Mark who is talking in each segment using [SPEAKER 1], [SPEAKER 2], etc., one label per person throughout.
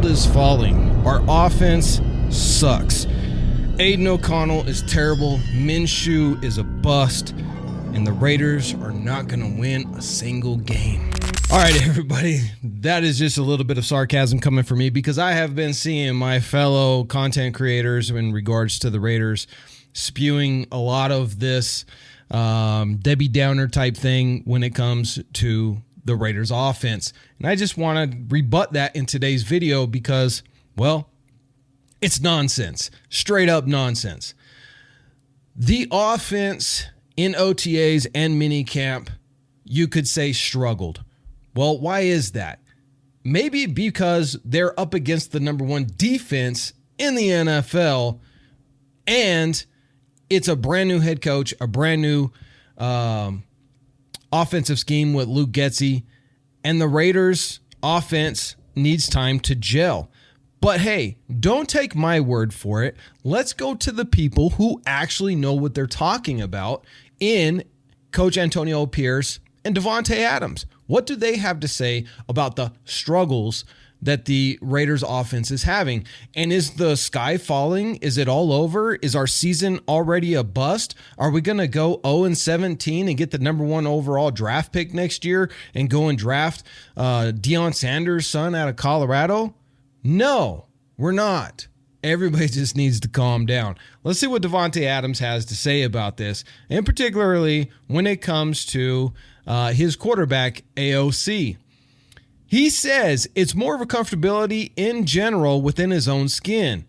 [SPEAKER 1] field is falling. Our offense sucks. Aiden O'Connell is terrible. Minshew is a bust. And the Raiders are not going to win a single game. All right, everybody. That is just a little bit of sarcasm coming from me because I have been seeing my fellow content creators in regards to the Raiders spewing a lot of this Debbie Downer type thing when it comes to the Raiders offense. And I just want to rebut that in today's video because, well, it's nonsense. Straight up nonsense. The offense in OTAs and minicamp, you could say struggled. Well, why is that? Maybe because they're up against the number one defense in the NFL, and it's a brand new head coach, a brand new offensive scheme with Luke Getsy, and the Raiders offense needs time to gel. But hey, don't take my word for it. Let's go to the people who actually know what they're talking about in Coach Antonio Pierce and Davante Adams. What do they have to say about the struggles that the Raiders offense is having? And is the sky falling? Is it all over? Is our season already a bust? Are we going to go 0-17 and get the number one overall draft pick next year and go and draft Deion Sanders' son out of Colorado? No, we're not. Everybody just needs to calm down. Let's see what Davante Adams has to say about this, and particularly when it comes to his quarterback, AOC. He says it's more of a comfortability in general within his own skin.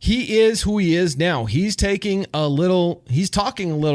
[SPEAKER 1] He is who he is now. He's talking a little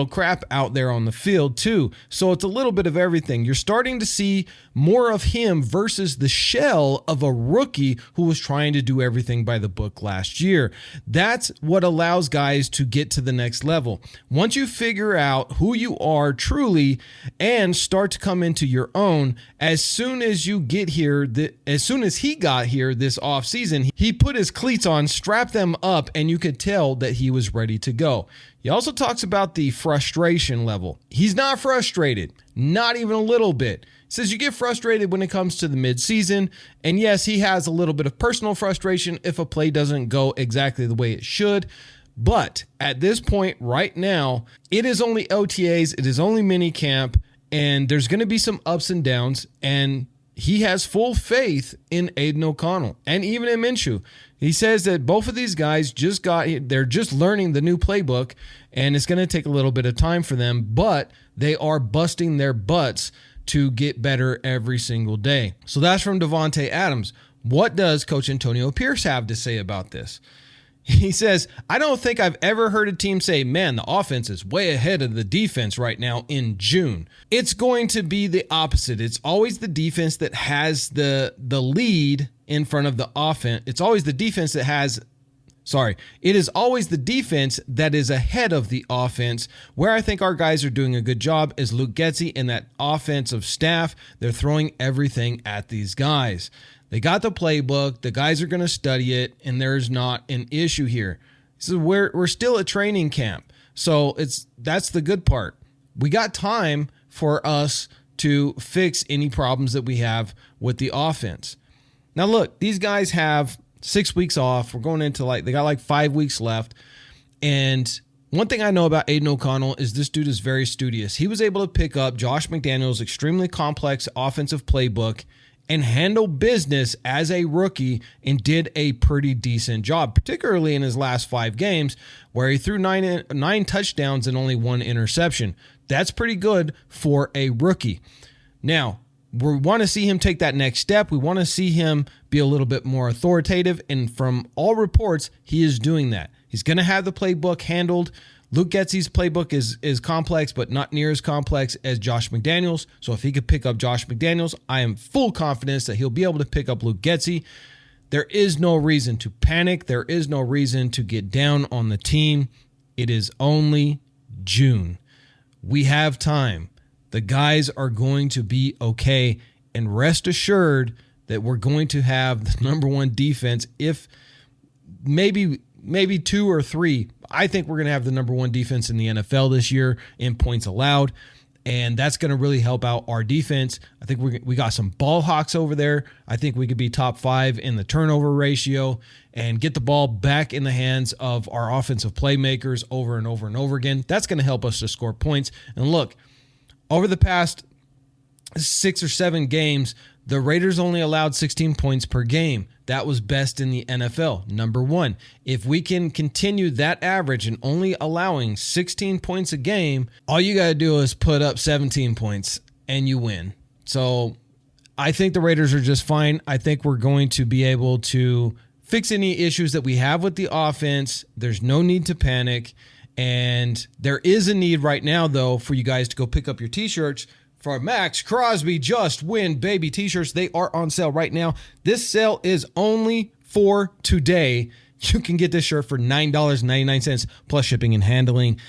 [SPEAKER 1] crap out there on the field too. So it's a little bit of everything. You're starting to see more of him versus the shell of a rookie who was trying to do everything by the book last year. That's what allows guys to get to the next level. Once you figure out who you are truly and start to come into your own, as soon as you get here, as soon as he got here this offseason, he put his cleats on, strapped them up, and you could tell that he was ready to go. He also talks about the frustration level. He's not frustrated, not even a little bit. He says you get frustrated when it comes to the midseason, and yes, he has a little bit of personal frustration if a play doesn't go exactly the way it should. But at this point right now, it is only OTAs, it is only minicamp, and there's going to be some ups and downs, and he has full faith in Aiden O'Connell and even in Minshew. He says that both of these guys they're just learning the new playbook, and it's going to take a little bit of time for them, but they are busting their butts to get better every single day. So that's from Davante Adams. What does Coach Antonio Pierce have to say about this? He says, I don't think I've ever heard a team say, man, the offense is way ahead of the defense right now in June. It's going to be the opposite. It's always the defense that has the lead in front of the offense. It's always the defense that it is always the defense that is ahead of the offense. Where I think our guys are doing a good job is Luke Getsy and that offensive staff. They're throwing everything at these guys. They got the playbook. The guys are going to study it, and there's not an issue here. So we're still at training camp. So that's the good part. We got time for us to fix any problems that we have with the offense. Now, look, these guys have 6 weeks off. We're going into they got 5 weeks left. And one thing I know about Aiden O'Connell is this dude is very studious. He was able to pick up Josh McDaniels' extremely complex offensive playbook and handle business as a rookie and did a pretty decent job, particularly in his last 5 games where he threw nine touchdowns and only 1 interception. That's pretty good for a rookie. Now, we want to see him take that next step. We want to see him be a little bit more authoritative, and from all reports, he is doing that. He's going to have the playbook handled. Luke Getsy's playbook is complex, but not near as complex as Josh McDaniels. So if he could pick up Josh McDaniels, I am full confidence that he'll be able to pick up Luke Getsy. There is no reason to panic. There is no reason to get down on the team. It is only June. We have time. The guys are going to be okay. And rest assured that we're going to have the number one defense, if maybe 2 or 3. I think we're going to have the number one defense in the NFL this year in points allowed. And that's going to really help out our defense. I think we got some ball hawks over there. I think we could be top 5 in the turnover ratio and get the ball back in the hands of our offensive playmakers over and over and over again. That's going to help us to score points. And look, over the past 6 or 7 games, the Raiders only allowed 16 points per game. That was best in the NFL, number 1. If we can continue that average and only allowing 16 points a game, all you got to do is put up 17 points and you win. So I think the Raiders are just fine. I think we're going to be able to fix any issues that we have with the offense. There's no need to panic. And there is a need right now, though, for you guys to go pick up your t-shirts for Max Crosby Just Win Baby t-shirts. They are on sale right now. This sale is only for today. You can get this shirt for $9.99 plus shipping and handling.